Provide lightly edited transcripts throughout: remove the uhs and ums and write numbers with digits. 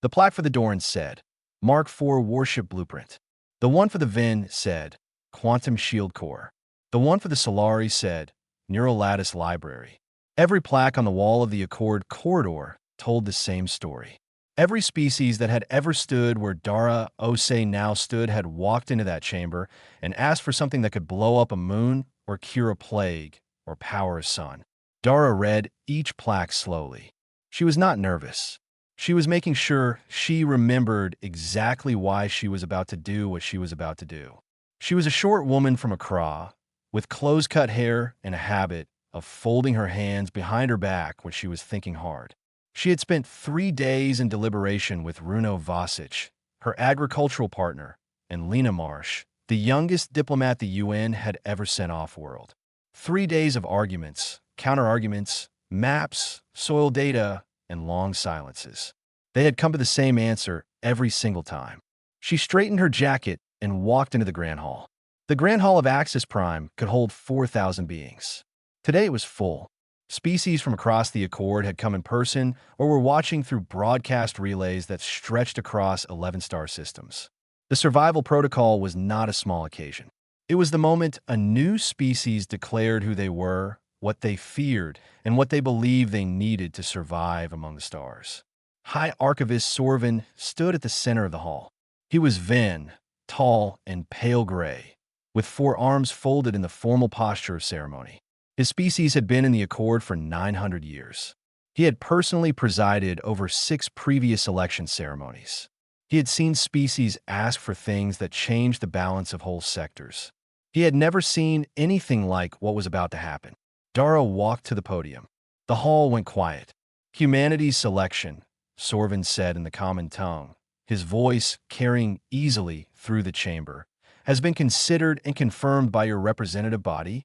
The plaque for the Doran said, Mark IV Warship Blueprint. The one for the Vin said, Quantum Shield Core. The one for the Solari said, Neural Lattice Library. Every plaque on the wall of the Accord corridor told the same story. Every species that had ever stood where Dara Ose now stood had walked into that chamber and asked for something that could blow up a moon or cure a plague or power a sun. Dara read each plaque slowly. She was not nervous. She was making sure she remembered exactly why she was about to do what she was about to do. She was a short woman from Accra, with close-cut hair and a habit of folding her hands behind her back when she was thinking hard. She had spent 3 days in deliberation with Runo Vasic, her agricultural partner, and Lena Marsh, the youngest diplomat the UN had ever sent off-world. 3 days of arguments, counter-arguments, maps, soil data, and long silences. They had come to the same answer every single time. She straightened her jacket and walked into the Grand Hall. The Grand Hall of Axis Prime could hold 4,000 beings. Today it was full. Species from across the Accord had come in person or were watching through broadcast relays that stretched across 11 star systems. The survival protocol was not a small occasion. It was the moment a new species declared who they were, what they feared, and what they believed they needed to survive among the stars. High Archivist Sorvin stood at the center of the hall. He was Ven, tall and pale gray, with 4 arms folded in the formal posture of ceremony. His species had been in the Accord for 900 years. He had personally presided over 6 previous election ceremonies. He had seen species ask for things that changed the balance of whole sectors. He had never seen anything like what was about to happen. Dara walked to the podium. The hall went quiet. Humanity's selection, Sorvin said in the common tongue, his voice carrying easily through the chamber, has been considered and confirmed by your representative body?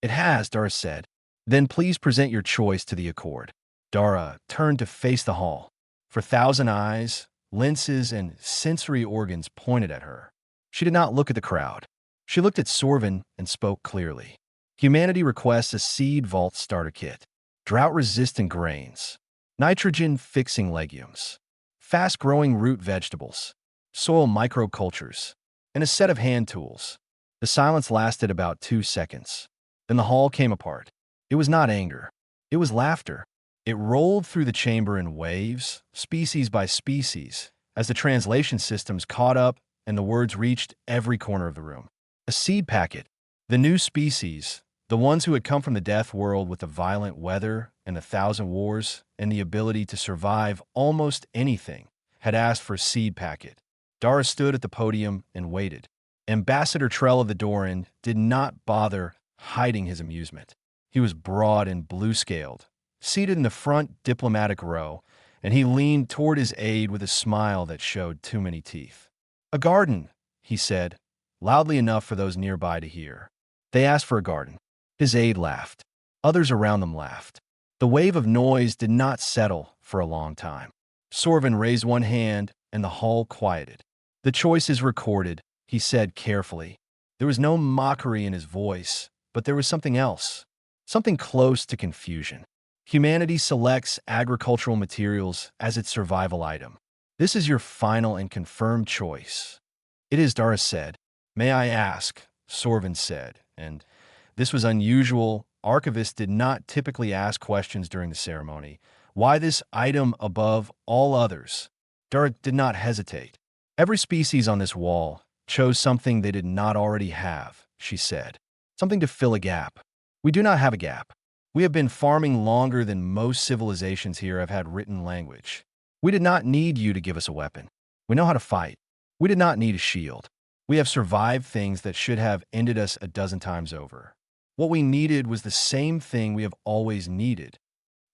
It has, Dara said. Then please present your choice to the Accord. Dara turned to face the hall. For 1,000 eyes, lenses, and sensory organs pointed at her. She did not look at the crowd. She looked at Sorvin and spoke clearly. Humanity requests a seed vault starter kit, drought-resistant grains, nitrogen-fixing legumes, fast-growing root vegetables, soil microcultures, and a set of hand tools. The silence lasted about 2 seconds. Then the hall came apart. It was not anger. It was laughter. It rolled through the chamber in waves, species by species, as the translation systems caught up and the words reached every corner of the room. A seed packet. The new species, the ones who had come from the death world with the violent weather and the 1,000 wars and the ability to survive almost anything, had asked for a seed packet. Dara stood at the podium and waited. Ambassador Trell of the Doran did not bother hiding his amusement. He was broad and blue-scaled, seated in the front diplomatic row, and he leaned toward his aide with a smile that showed too many teeth. "A garden," he said, loudly enough for those nearby to hear. They asked for a garden. His aide laughed. Others around them laughed. The wave of noise did not settle for a long time. Sorvin raised one hand, and the hall quieted. "The choice is recorded," he said carefully. There was no mockery in his voice, but there was something else, something close to confusion. Humanity selects agricultural materials as its survival item. This is your final and confirmed choice. It is, Dara said. "May I ask," Sorvin said, and this was unusual. Archivists did not typically ask questions during the ceremony. "Why this item above all others?" Dara did not hesitate. "Every species on this wall chose something they did not already have," she said. "Something to fill a gap. We do not have a gap. We have been farming longer than most civilizations here have had written language. We did not need you to give us a weapon. We know how to fight. We did not need a shield. We have survived things that should have ended us a dozen times over. What we needed was the same thing we have always needed."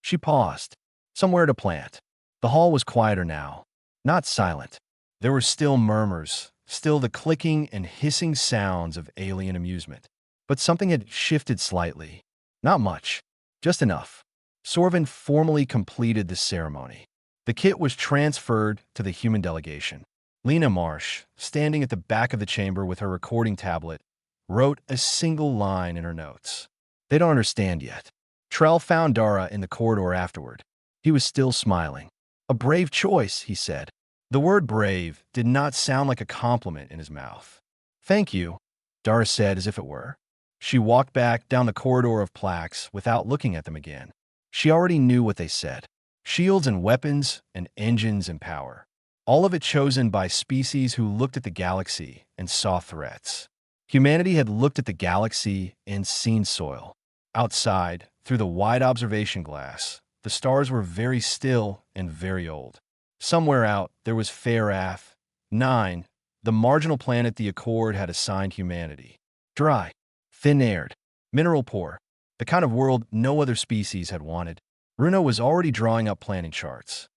She paused. Somewhere to plant. The hall was quieter now. Not silent. There were still murmurs, still the clicking and hissing sounds of alien amusement. But something had shifted slightly. Not much. Just enough. Sorvin formally completed the ceremony. The kit was transferred to the human delegation. Lena Marsh, standing at the back of the chamber with her recording tablet, wrote a single line in her notes. "They don't understand yet." Trell found Dara in the corridor afterward. He was still smiling. "A brave choice," he said. The word brave did not sound like a compliment in his mouth. Thank you, Dara said as if it were. She walked back down the corridor of plaques without looking at them again. She already knew what they said. Shields and weapons and engines and power. All of it chosen by species who looked at the galaxy and saw threats. Humanity had looked at the galaxy and seen soil. Outside, through the wide observation glass, the stars were very still and very old. Somewhere out, there was Farath 9, the marginal planet the Accord had assigned humanity. Dry, thin-aired, mineral poor, the kind of world no other species had wanted. Runo was already drawing up planning charts.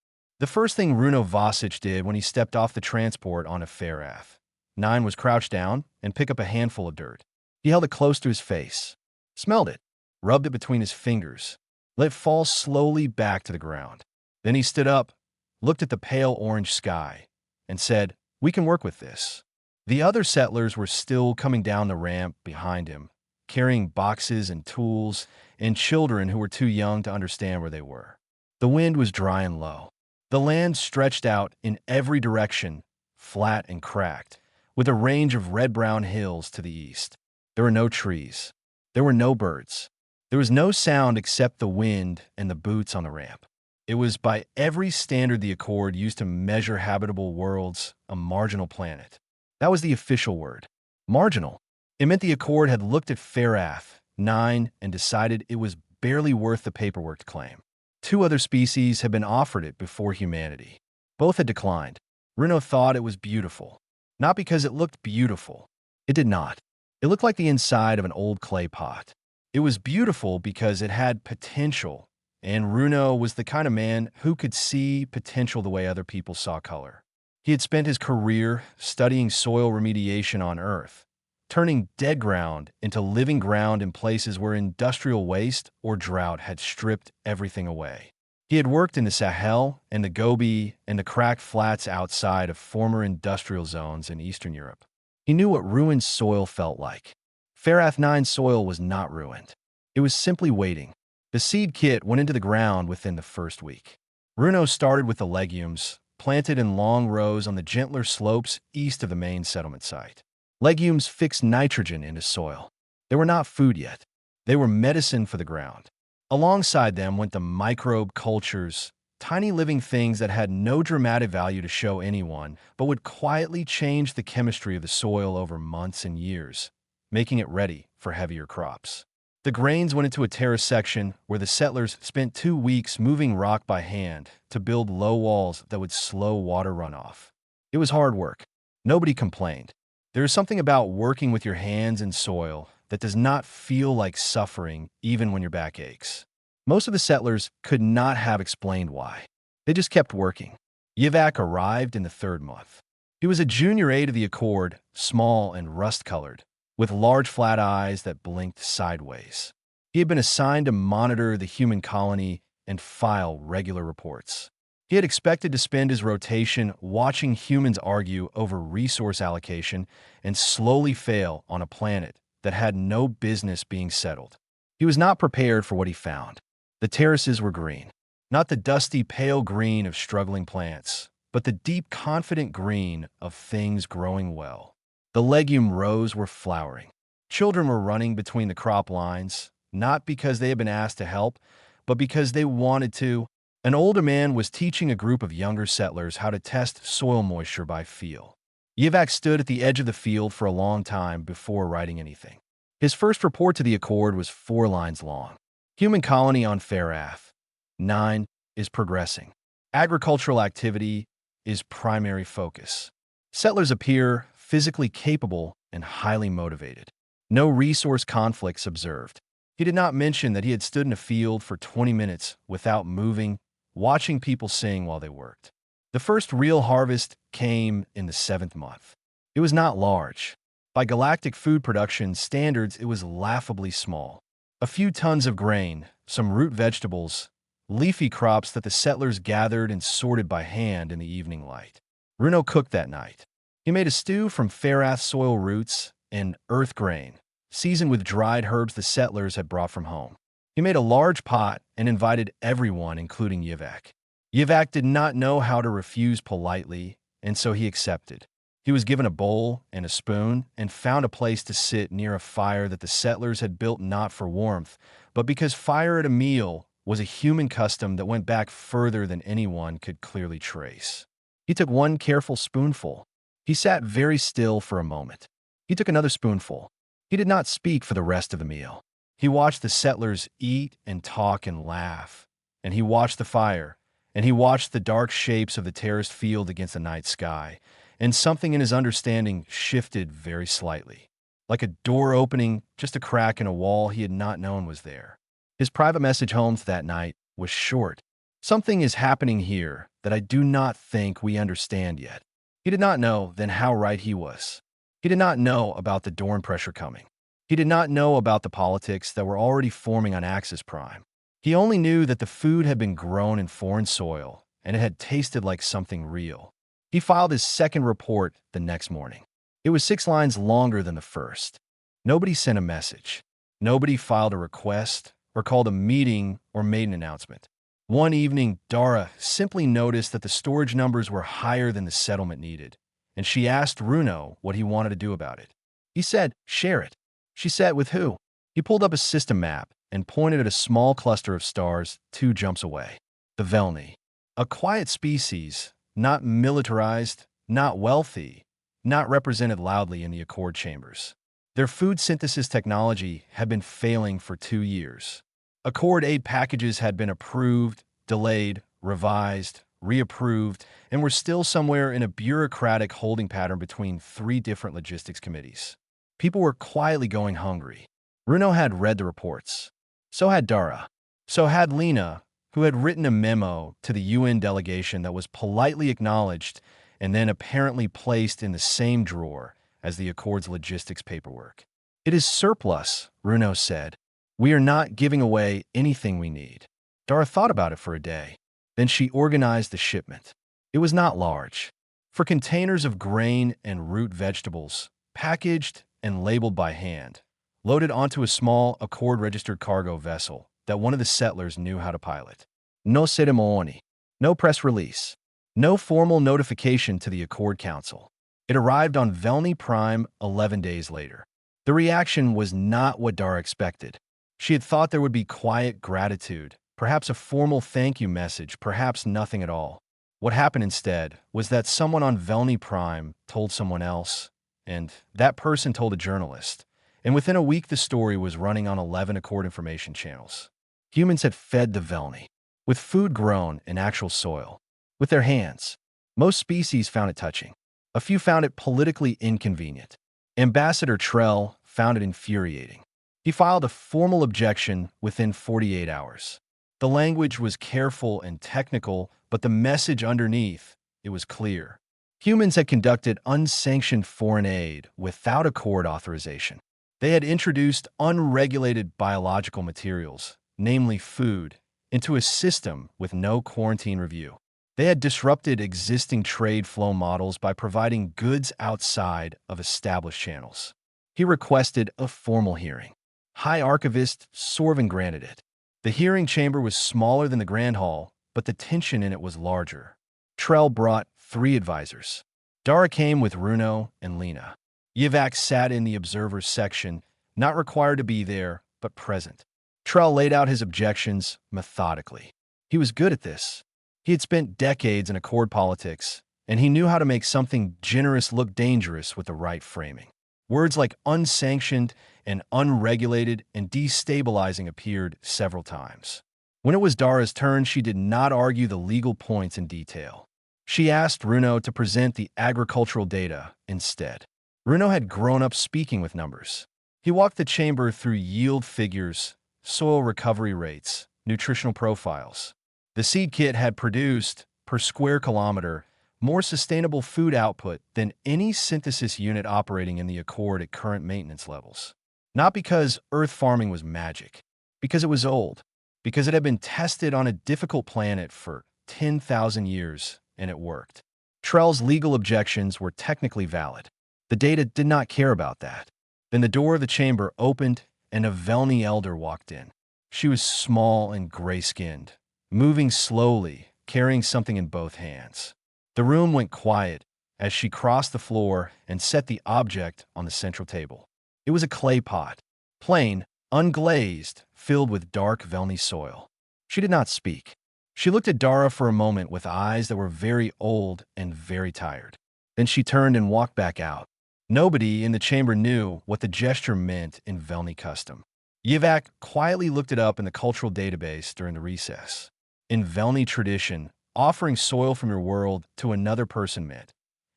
The first thing Runo Vasic did when he stepped off the transport onto Farath 9 was crouch down and pick up a handful of dirt. He held it close to his face, smelled it, rubbed it between his fingers, let it fall slowly back to the ground. Then he stood up, looked at the pale orange sky, and said, "We can work with this." The other settlers were still coming down the ramp behind him, carrying boxes and tools, and children who were too young to understand where they were. The wind was dry and low. The land stretched out in every direction, flat and cracked, with a range of red-brown hills to the east. There were no trees. There were no birds. There was no sound except the wind and the boots on the ramp. It was, by every standard the Accord used to measure habitable worlds, a marginal planet. That was the official word. Marginal. It meant the Accord had looked at Farath 9 and decided it was barely worth the paperwork to claim. 2 other species had been offered it before humanity. Both had declined. Runo thought it was beautiful. Not because it looked beautiful. It did not. It looked like the inside of an old clay pot. It was beautiful because it had potential, and Runo was the kind of man who could see potential the way other people saw color. He had spent his career studying soil remediation on Earth, turning dead ground into living ground in places where industrial waste or drought had stripped everything away. He had worked in the Sahel and the Gobi and the cracked flats outside of former industrial zones in Eastern Europe. He knew what ruined soil felt like. Farath 9 soil was not ruined. It was simply waiting. The seed kit went into the ground within the first week. Runo started with the legumes, planted in long rows on the gentler slopes east of the main settlement site. Legumes fixed nitrogen into soil. They were not food yet. They were medicine for the ground. Alongside them went the microbe cultures, tiny living things that had no dramatic value to show anyone, but would quietly change the chemistry of the soil over months and years, making it ready for heavier crops. The grains went into a terrace section where the settlers spent 2 weeks moving rock by hand to build low walls that would slow water runoff. It was hard work. Nobody complained. There is something about working with your hands in soil that does not feel like suffering even when your back aches. Most of the settlers could not have explained why. They just kept working. Yivak arrived in the 3rd month. He was a junior aide of the Accord, small and rust-colored, with large flat eyes that blinked sideways. He had been assigned to monitor the human colony and file regular reports. He had expected to spend his rotation watching humans argue over resource allocation and slowly fail on a planet that had no business being settled. He was not prepared for what he found. The terraces were green, not the dusty pale green of struggling plants, but the deep, confident green of things growing well. The legume rows were flowering. Children were running between the crop lines, not because they had been asked to help, but because they wanted to. An older man was teaching a group of younger settlers how to test soil moisture by feel. Yivak stood at the edge of the field for a long time before writing anything. His first report to the Accord was 4 lines long. Human colony on Farath 9 is progressing. Agricultural activity is primary focus. Settlers appear physically capable and highly motivated. No resource conflicts observed. He did not mention that he had stood in a field for 20 minutes without moving, watching people sing while they worked. The first real harvest came in the 7th month. It was not large. By galactic food production standards, it was laughably small. A few tons of grain, some root vegetables, leafy crops that the settlers gathered and sorted by hand in the evening light. Runo cooked that night. He made a stew from Farath soil roots and earth grain, seasoned with dried herbs the settlers had brought from home. He made a large pot and invited everyone, including Yivak. Yivak did not know how to refuse politely, and so he accepted. He was given a bowl and a spoon and found a place to sit near a fire that the settlers had built not for warmth, but because fire at a meal was a human custom that went back further than anyone could clearly trace. He took one careful spoonful. He sat very still for a moment. He took another spoonful. He did not speak for the rest of the meal. He watched the settlers eat and talk and laugh, and he watched the fire, and he watched the dark shapes of the terraced field against the night sky, and something in his understanding shifted very slightly. Like a door opening, just a crack in a wall he had not known was there. His private message home that night was short. Something is happening here that I do not think we understand yet. He did not know then how right he was. He did not know about the Dorn pressure coming. He did not know about the politics that were already forming on Axis Prime. He only knew that the food had been grown in foreign soil, and it had tasted like something real. He filed his second report the next morning. It was 6 lines longer than the first. Nobody sent a message. Nobody filed a request, or called a meeting, or made an announcement. One evening, Dara simply noticed that the storage numbers were higher than the settlement needed, and she asked Runo what he wanted to do about it. He said, "Share it." She said, "With who?" He pulled up a system map and pointed at a small cluster of stars 2 jumps away. The Velni. A quiet species, not militarized, not wealthy, not represented loudly in the Accord chambers. Their food synthesis technology had been failing for 2 years. Accord aid packages had been approved, delayed, revised, reapproved, and were still somewhere in a bureaucratic holding pattern between 3 different logistics committees. People were quietly going hungry. Runo had read the reports. So had Dara. So had Lena, who had written a memo to the UN delegation that was politely acknowledged and then apparently placed in the same drawer as the Accord's logistics paperwork. "It is surplus," Runo said. "We are not giving away anything we need." Dara thought about it for a day. Then she organized the shipment. It was not large. For containers of grain and root vegetables, packaged and labeled by hand, loaded onto a small Accord-registered cargo vessel that one of the settlers knew how to pilot. No ceremony, no press release, no formal notification to the Accord Council. It arrived on Velni Prime 11 days later. The reaction was not what Dara expected. She had thought there would be quiet gratitude, perhaps a formal thank you message, perhaps nothing at all. What happened instead was that someone on Velni Prime told someone else, and that person told a journalist. And within a week, the story was running on 11 Accord information channels. Humans had fed the Velni, with food grown in actual soil, with their hands. Most species found it touching. A few found it politically inconvenient. Ambassador Trell found it infuriating. He filed a formal objection within 48 hours. The language was careful and technical, but the message underneath, it was clear. Humans had conducted unsanctioned foreign aid without Accord authorization. They had introduced unregulated biological materials, namely food, into a system with no quarantine review. They had disrupted existing trade flow models by providing goods outside of established channels. He requested a formal hearing. High Archivist Sorvin granted it. The hearing chamber was smaller than the Grand Hall, but the tension in it was larger. Trell brought 3 advisors. Dara came with Runo and Lena. Yivak sat in the observers section, not required to be there, but present. Trell laid out his objections methodically. He was good at this. He had spent decades in Accord politics, and he knew how to make something generous look dangerous with the right framing. Words like unsanctioned and unregulated and destabilizing appeared several times. When it was Dara's turn, she did not argue the legal points in detail. She asked Runo to present the agricultural data instead. Runo had grown up speaking with numbers. He walked the chamber through yield figures, soil recovery rates, nutritional profiles. The seed kit had produced, per square kilometer, more sustainable food output than any synthesis unit operating in the Accord at current maintenance levels. Not because Earth farming was magic, because it was old, because it had been tested on a difficult planet for 10,000 years, and it worked. Trell's legal objections were technically valid. The data did not care about that. Then the door of the chamber opened, and a Velni elder walked in. She was small and gray-skinned, moving slowly, carrying something in both hands. The room went quiet, as she crossed the floor and set the object on the central table. It was a clay pot, plain, unglazed, filled with dark velny soil. She did not speak. She looked at Dara for a moment with eyes that were very old and very tired. Then she turned and walked back out. Nobody in the chamber knew what the gesture meant in Velny custom. Yivak quietly looked it up in the cultural database during the recess. In Velny tradition, offering soil from your world to another person meant,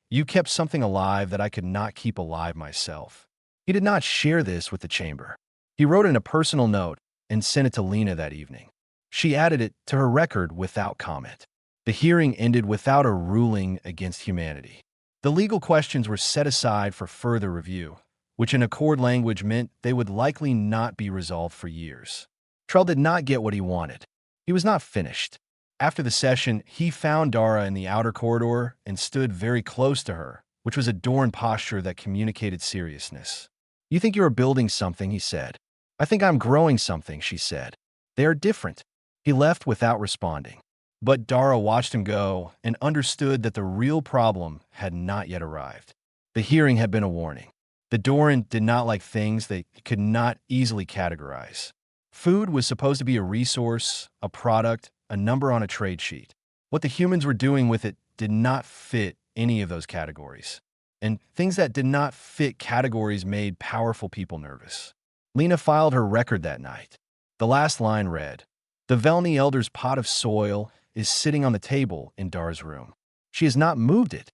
you kept something alive that I could not keep alive myself. He did not share this with the chamber. He wrote in a personal note and sent it to Lena that evening. She added it to her record without comment. The hearing ended without a ruling against humanity. The legal questions were set aside for further review, which in Accord language meant they would likely not be resolved for years. Trell did not get what he wanted. He was not finished. After the session, he found Dara in the outer corridor and stood very close to her, which was a Doran posture that communicated seriousness. You think you are building something, he said. I think I'm growing something, she said. They are different. He left without responding. But Dara watched him go and understood that the real problem had not yet arrived. The hearing had been a warning. The Doran did not like things they could not easily categorize. Food was supposed to be a resource, a product, a number on a trade sheet. What the humans were doing with it did not fit any of those categories. And things that did not fit categories made powerful people nervous. Lena filed her record that night. The last line read, "The Velny Elder's pot of soil is sitting on the table in Dar's room. She has not moved it."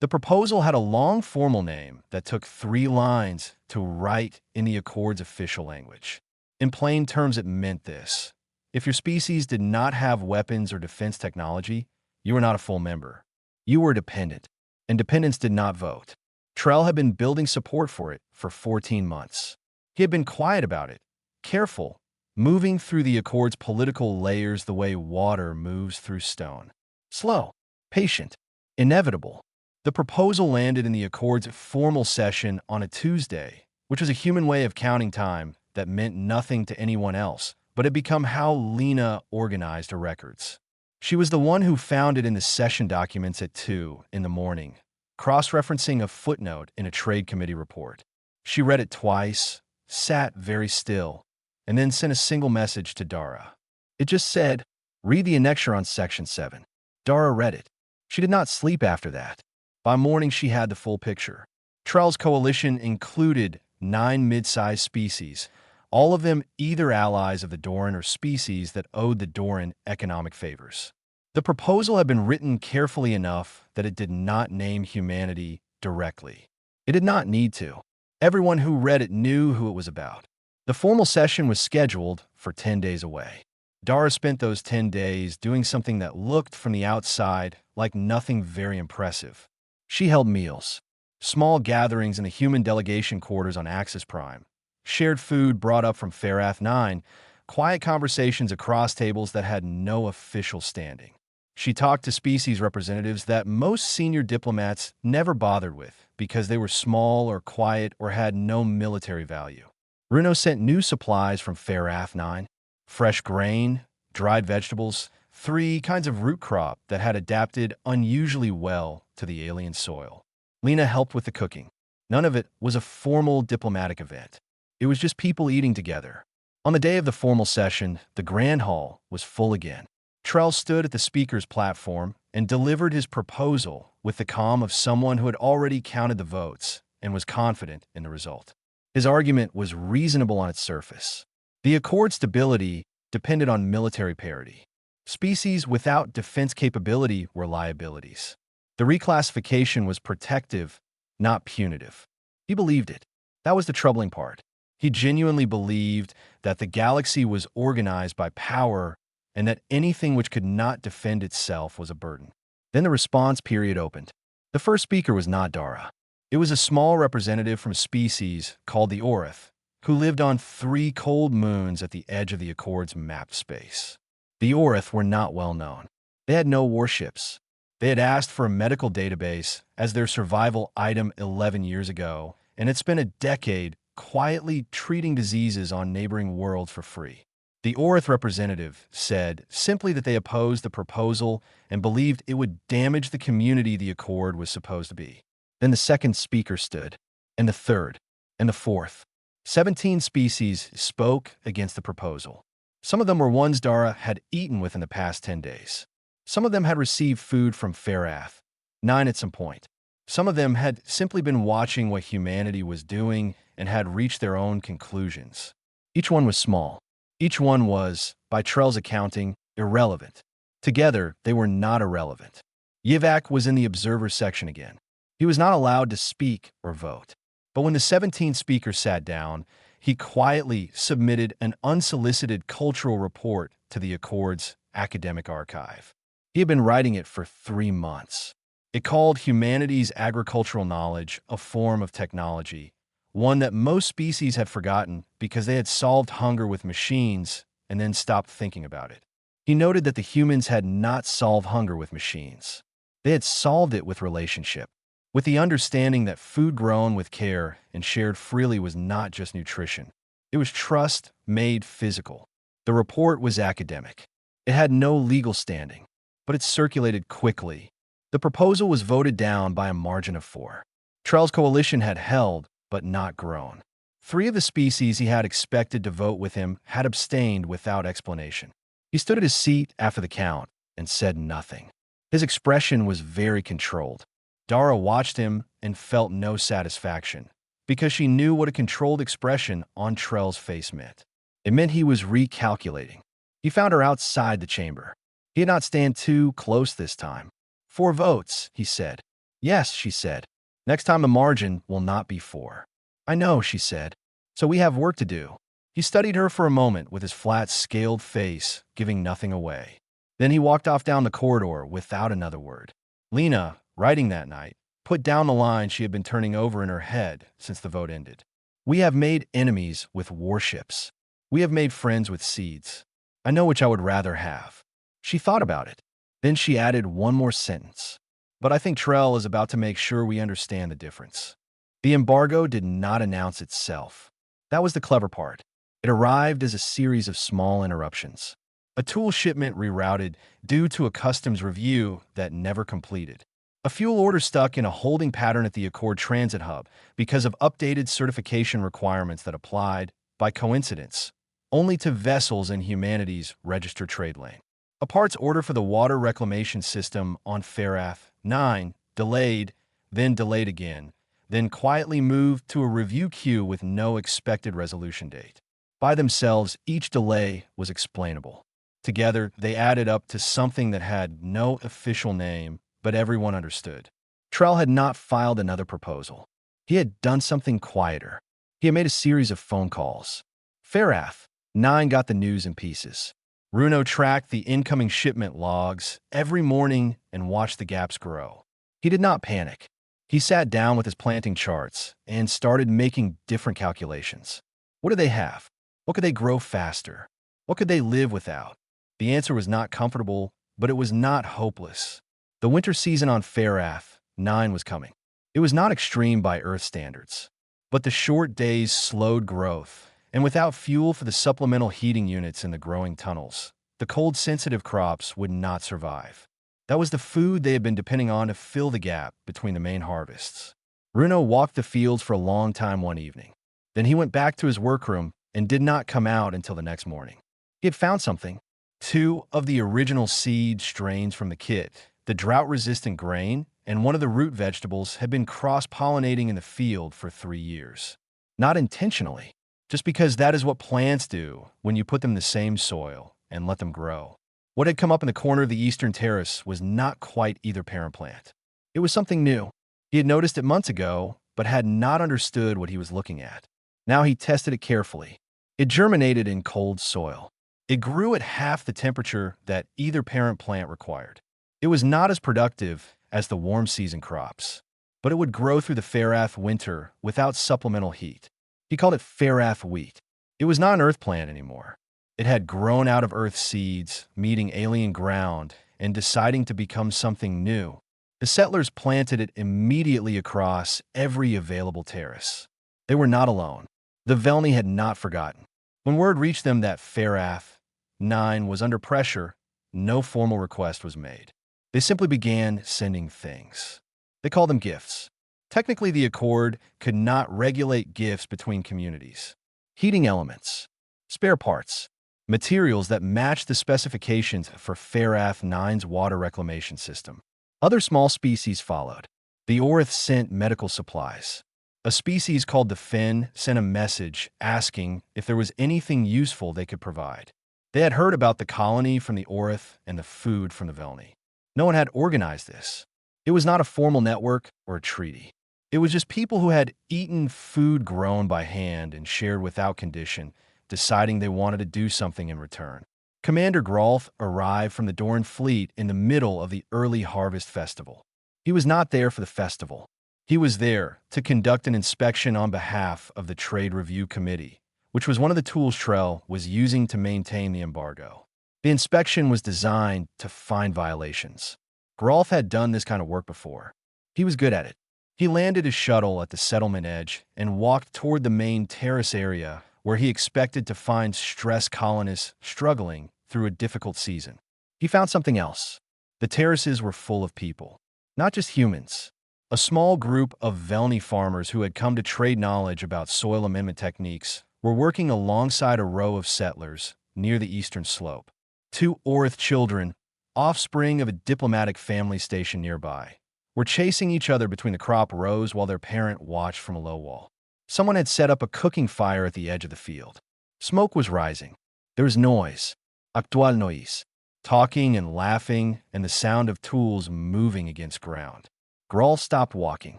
The proposal had a long formal name that took 3 lines to write in the Accord's official language. In plain terms, it meant this. If your species did not have weapons or defense technology, you were not a full member. You were dependent, and dependents did not vote. Trell had been building support for it for 14 months. He had been quiet about it, careful, moving through the Accord's political layers the way water moves through stone. Slow, patient, inevitable. The proposal landed in the Accord's formal session on a Tuesday, which was a human way of counting time that meant nothing to anyone else, but had become how Lena organized her records. She was the one who found it in the session documents at 2 in the morning, cross-referencing a footnote in a trade committee report. She read it twice, sat very still, and then sent a single message to Dara. It just said, "Read the annexure on Section 7. Dara read it. She did not sleep after that. By morning, she had the full picture. Trell's coalition included 9 mid-sized species, all of them either allies of the Doran or species that owed the Doran economic favors. The proposal had been written carefully enough that it did not name humanity directly. It did not need to. Everyone who read it knew who it was about. The formal session was scheduled for 10 days away. Dara spent those 10 days doing something that looked from the outside like nothing very impressive. She held meals, small gatherings in the human delegation quarters on Axis Prime, shared food brought up from Farath 9, quiet conversations across tables that had no official standing. She talked to species representatives that most senior diplomats never bothered with because they were small or quiet or had no military value. Runo sent new supplies from Farath 9, fresh grain, dried vegetables, 3 kinds of root crop that had adapted unusually well to the alien soil. Lena helped with the cooking. None of it was a formal diplomatic event. It was just people eating together. On the day of the formal session, the Grand Hall was full again. Trell stood at the speaker's platform and delivered his proposal with the calm of someone who had already counted the votes and was confident in the result. His argument was reasonable on its surface. The Accord's stability depended on military parity. Species without defense capability were liabilities. The reclassification was protective, not punitive. He believed it. That was the troubling part. He genuinely believed that the galaxy was organized by power and that anything which could not defend itself was a burden. Then the response period opened. The first speaker was not Dara. It was a small representative from a species called the Orith, who lived on 3 cold moons at the edge of the Accord's mapped space. The Orith were not well known. They had no warships. They had asked for a medical database as their survival item 11 years ago, and had spent a decade quietly treating diseases on neighboring worlds for free. The Orth representative said simply that they opposed the proposal and believed it would damage the community the accord was supposed to be. Then the second speaker stood, and the third, and the fourth. 17 species spoke against the proposal. Some of them were ones Dara had eaten with in the past 10 days. Some of them had received food from Farath, 9 at some point. Some of them had simply been watching what humanity was doing and had reached their own conclusions. Each one was small. Each one was, by Trell's accounting, irrelevant. Together, they were not irrelevant. Yivak was in the observer section again. He was not allowed to speak or vote. But when the 17 speakers sat down, he quietly submitted an unsolicited cultural report to the Accord's academic archive. He had been writing it for 3 months. It called humanity's agricultural knowledge a form of technology, one that most species had forgotten because they had solved hunger with machines and then stopped thinking about it. He noted that the humans had not solved hunger with machines. They had solved it with relationship, with the understanding that food grown with care and shared freely was not just nutrition. It was trust made physical. The report was academic. It had no legal standing, but it circulated quickly. The proposal was voted down by a margin of 4. Trell's coalition had held, but not grown. 3 of the species he had expected to vote with him had abstained without explanation. He stood at his seat after the count and said nothing. His expression was very controlled. Dara watched him and felt no satisfaction, because she knew what a controlled expression on Trell's face meant. It meant he was recalculating. He found her outside the chamber. He did not stand too close this time. 4 votes, he said. Yes, she said. Next time the margin will not be 4. I know, she said. So we have work to do. He studied her for a moment with his flat, scaled face, giving nothing away. Then he walked off down the corridor without another word. Lena, writing that night, put down the line she had been turning over in her head since the vote ended. We have made enemies with warships. We have made friends with seeds. I know which I would rather have. She thought about it. Then she added one more sentence. But I think Trell is about to make sure we understand the difference. The embargo did not announce itself. That was the clever part. It arrived as a series of small interruptions. A tool shipment rerouted due to a customs review that never completed. A fuel order stuck in a holding pattern at the Accord Transit Hub because of updated certification requirements that applied, by coincidence, only to vessels in humanity's registered trade lane. A parts order for the water reclamation system on Farath 9 delayed, then delayed again, then quietly moved to a review queue with no expected resolution date. By themselves, each delay was explainable. Together, they added up to something that had no official name, but everyone understood. Trell had not filed another proposal. He had done something quieter. He had made a series of phone calls. Farath 9 got the news in pieces. Runo tracked the incoming shipment logs every morning and watched the gaps grow. He did not panic. He sat down with his planting charts and started making different calculations. What did they have? What could they grow faster? What could they live without? The answer was not comfortable, but it was not hopeless. The winter season on Farath 9 was coming. It was not extreme by Earth standards, but the short days slowed growth, and without fuel for the supplemental heating units in the growing tunnels, the cold-sensitive crops would not survive. That was the food they had been depending on to fill the gap between the main harvests. Runo walked the fields for a long time one evening. Then he went back to his workroom and did not come out until the next morning. He had found something. 2 of the original seed strains from the kit, the drought-resistant grain, and one of the root vegetables had been cross-pollinating in the field for 3 years. Not intentionally, just because that is what plants do when you put them in the same soil and let them grow. What had come up in the corner of the eastern terrace was not quite either parent plant. It was something new. He had noticed it months ago, but had not understood what he was looking at. Now he tested it carefully. It germinated in cold soil. It grew at half the temperature that either parent plant required. It was not as productive as the warm season crops, but it would grow through the Farath winter without supplemental heat. He called it Farath wheat. It was not an earth plant anymore. It had grown out of earth seeds, meeting alien ground, and deciding to become something new. The settlers planted it immediately across every available terrace. They were not alone. The Velni had not forgotten. When word reached them that Farath 9 was under pressure. No formal request was made. They simply began sending things. They called them gifts. Technically, the Accord could not regulate gifts between communities. Heating elements, spare parts, materials that matched the specifications for Farath 9's water reclamation system. Other small species followed. The Orth sent medical supplies. A species called the Finn sent a message asking if there was anything useful they could provide. They had heard about the colony from the Orth and the food from the Velni. No one had organized this. It was not a formal network or a treaty. It was just people who had eaten food grown by hand and shared without condition, deciding they wanted to do something in return. Commander Grolth arrived from the Doran fleet in the middle of the early harvest festival. He was not there for the festival. He was there to conduct an inspection on behalf of the Trade Review Committee, which was one of the tools Trell was using to maintain the embargo. The inspection was designed to find violations. Grolth had done this kind of work before. He was good at it. He landed his shuttle at the settlement edge and walked toward the main terrace area where he expected to find stressed colonists struggling through a difficult season. He found something else. The terraces were full of people, not just humans. A small group of Velni farmers who had come to trade knowledge about soil amendment techniques were working alongside a row of settlers near the eastern slope. 2 Orth children, offspring of a diplomatic family stationed nearby, were chasing each other between the crop rows while their parent watched from a low wall. Someone had set up a cooking fire at the edge of the field. Smoke was rising. There was noise, actual noise, talking and laughing, and the sound of tools moving against ground. Grawl stopped walking.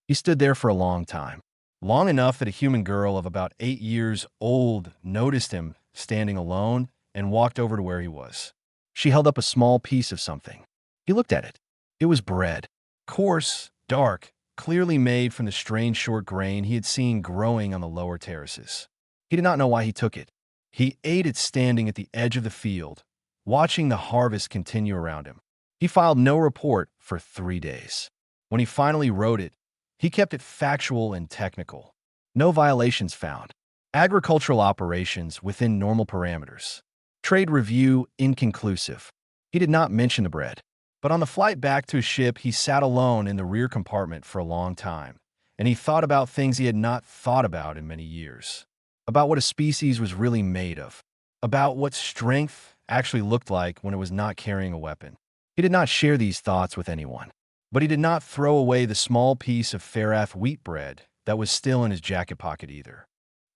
He stood there for a long time, long enough that a human girl of about 8 years old noticed him standing alone and walked over to where he was. She held up a small piece of something. He looked at it. It was bread. Coarse, dark, clearly made from the strange short grain he had seen growing on the lower terraces. He did not know why he took it. He ate it standing at the edge of the field, watching the harvest continue around him. He filed no report for 3 days. When he finally wrote it, he kept it factual and technical. No violations found. Agricultural operations within normal parameters. Trade review inconclusive. He did not mention the bread. But on the flight back to his ship, he sat alone in the rear compartment for a long time, and he thought about things he had not thought about in many years. About what a species was really made of. About what strength actually looked like when it was not carrying a weapon. He did not share these thoughts with anyone. But he did not throw away the small piece of Farath wheat bread that was still in his jacket pocket either.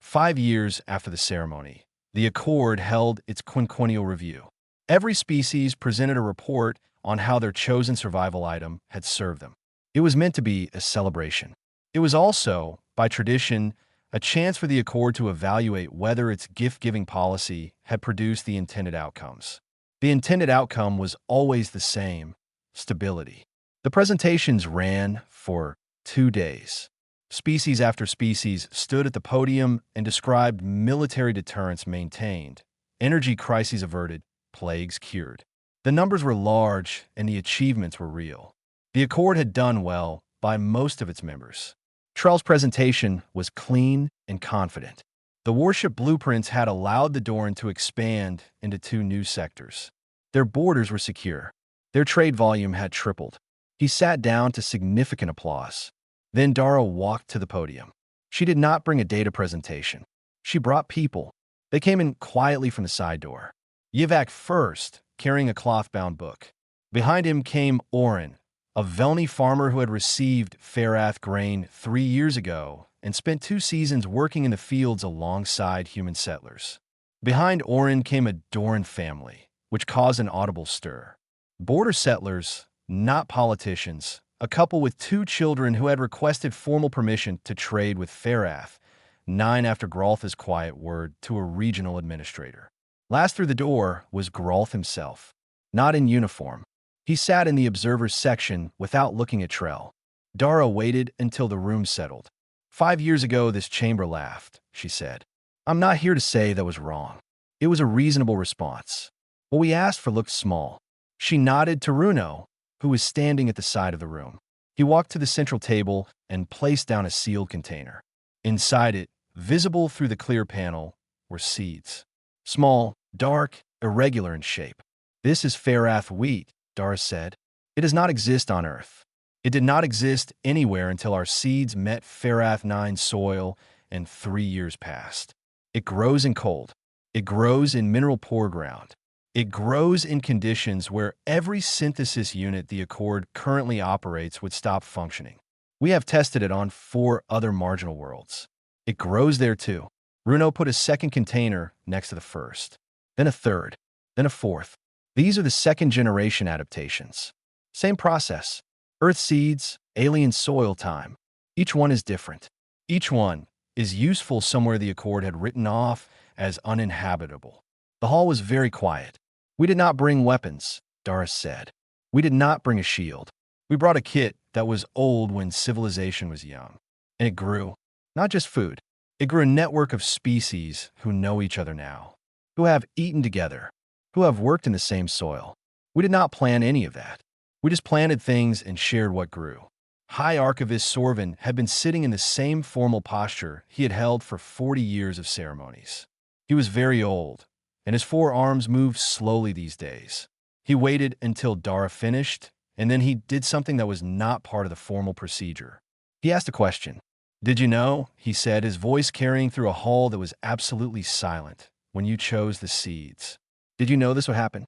5 years after the ceremony, the Accord held its quinquennial review. Every species presented a report on how their chosen survival item had served them. It was meant to be a celebration. It was also, by tradition, a chance for the Accord to evaluate whether its gift-giving policy had produced the intended outcomes. The intended outcome was always the same: stability. The presentations ran for 2 days. Species after species stood at the podium and described military deterrence maintained, energy crises averted, plagues cured. The numbers were large and the achievements were real. The Accord had done well by most of its members. Trell's presentation was clean and confident. The warship blueprints had allowed the Doran to expand into 2 new sectors. Their borders were secure. Their trade volume had tripled. He sat down to significant applause. Then Dara walked to the podium. She did not bring a data presentation. She brought people. They came in quietly from the side door. Yivak first, carrying a cloth-bound book. Behind him came Oren, a Velni farmer who had received Farath grain 3 years ago and spent 2 seasons working in the fields alongside human settlers. Behind Oren came a Doran family, which caused an audible stir. Border settlers, not politicians, a couple with 2 children who had requested formal permission to trade with Farath, 9 after Grolth's quiet word to a regional administrator. Last through the door was Grolth himself, not in uniform. He sat in the observer's section without looking at Trell. Dara waited until the room settled. 5 years ago, this chamber laughed, she said. I'm not here to say that was wrong. It was a reasonable response. What we asked for looked small. She nodded to Runo, who was standing at the side of the room. He walked to the central table and placed down a sealed container. Inside it, visible through the clear panel, were seeds. Small, dark, irregular in shape. "This is Farath wheat," Dara said. "It does not exist on Earth. It did not exist anywhere until our seeds met Farath 9 soil and 3 years passed. It grows in cold. It grows in mineral-poor ground. It grows in conditions where every synthesis unit the Accord currently operates would stop functioning. We have tested it on 4 other marginal worlds. It grows there too." Runo put a second container next to the first, then a third, then a fourth. "These are the second-generation adaptations. Same process. Earth seeds, alien soil time. Each one is different. Each one is useful somewhere the Accord had written off as uninhabitable." The hall was very quiet. "We did not bring weapons," Doris said. "We did not bring a shield. We brought a kit that was old when civilization was young. And it grew. Not just food. It grew a network of species who know each other now, who have eaten together, who have worked in the same soil. We did not plan any of that. We just planted things and shared what grew." High Archivist Sorvin had been sitting in the same formal posture he had held for 40 years of ceremonies. He was very old, and his forearms moved slowly these days. He waited until Dara finished, and then he did something that was not part of the formal procedure. He asked a question. "Did you know," he said, his voice carrying through a hall that was absolutely silent, "when you chose the seeds? Did you know this would happen?"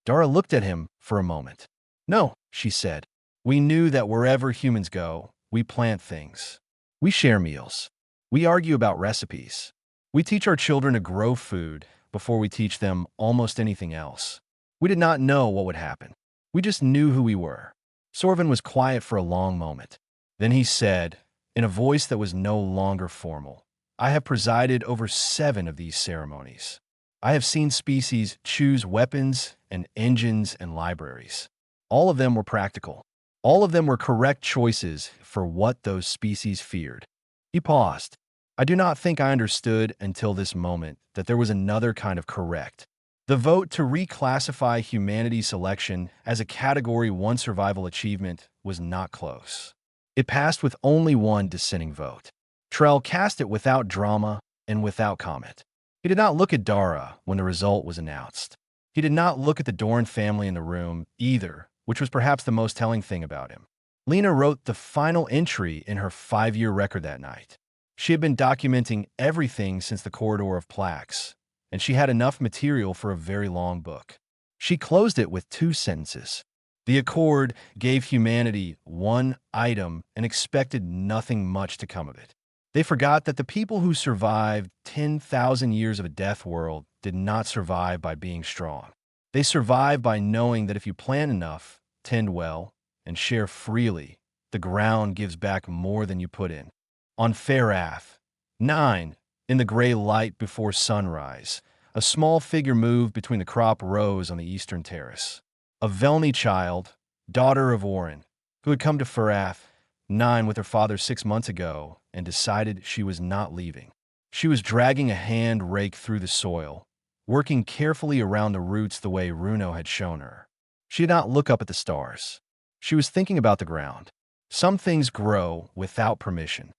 Dara looked at him for a moment. "No," she said. "We knew that wherever humans go, we plant things. We share meals. We argue about recipes. We teach our children to grow food before we teach them almost anything else. We did not know what would happen. We just knew who we were." Sorvin was quiet for a long moment. Then he said, in a voice that was no longer formal, "I have presided over 7 of these ceremonies. I have seen species choose weapons and engines and libraries. All of them were practical. All of them were correct choices for what those species feared." He paused. "I do not think I understood until this moment that there was another kind of correct. The vote to reclassify humanity selection as a Category 1 survival achievement was not close. It passed with only one dissenting vote. Trell cast it without drama and without comment. He did not look at Dara when the result was announced. He did not look at the Dorn family in the room either, which was perhaps the most telling thing about him. Lena wrote the final entry in her 5-year record that night. She had been documenting everything since the Corridor of Plaques, and she had enough material for a very long book. She closed it with 2 sentences. The Accord gave humanity 1 item and expected nothing much to come of it. They forgot that the people who survived 10,000 years of a death world did not survive by being strong. They survived by knowing that if you plant enough, tend well, and share freely, the ground gives back more than you put in. On Farath 9, in the gray light before sunrise, a small figure moved between the crop rows on the eastern terrace. A Velni child, daughter of Orin, who had come to Farath 9 with her father 6 months ago and decided she was not leaving. She was dragging a hand rake through the soil, working carefully around the roots the way Runo had shown her. She did not look up at the stars. She was thinking about the ground. Some things grow without permission.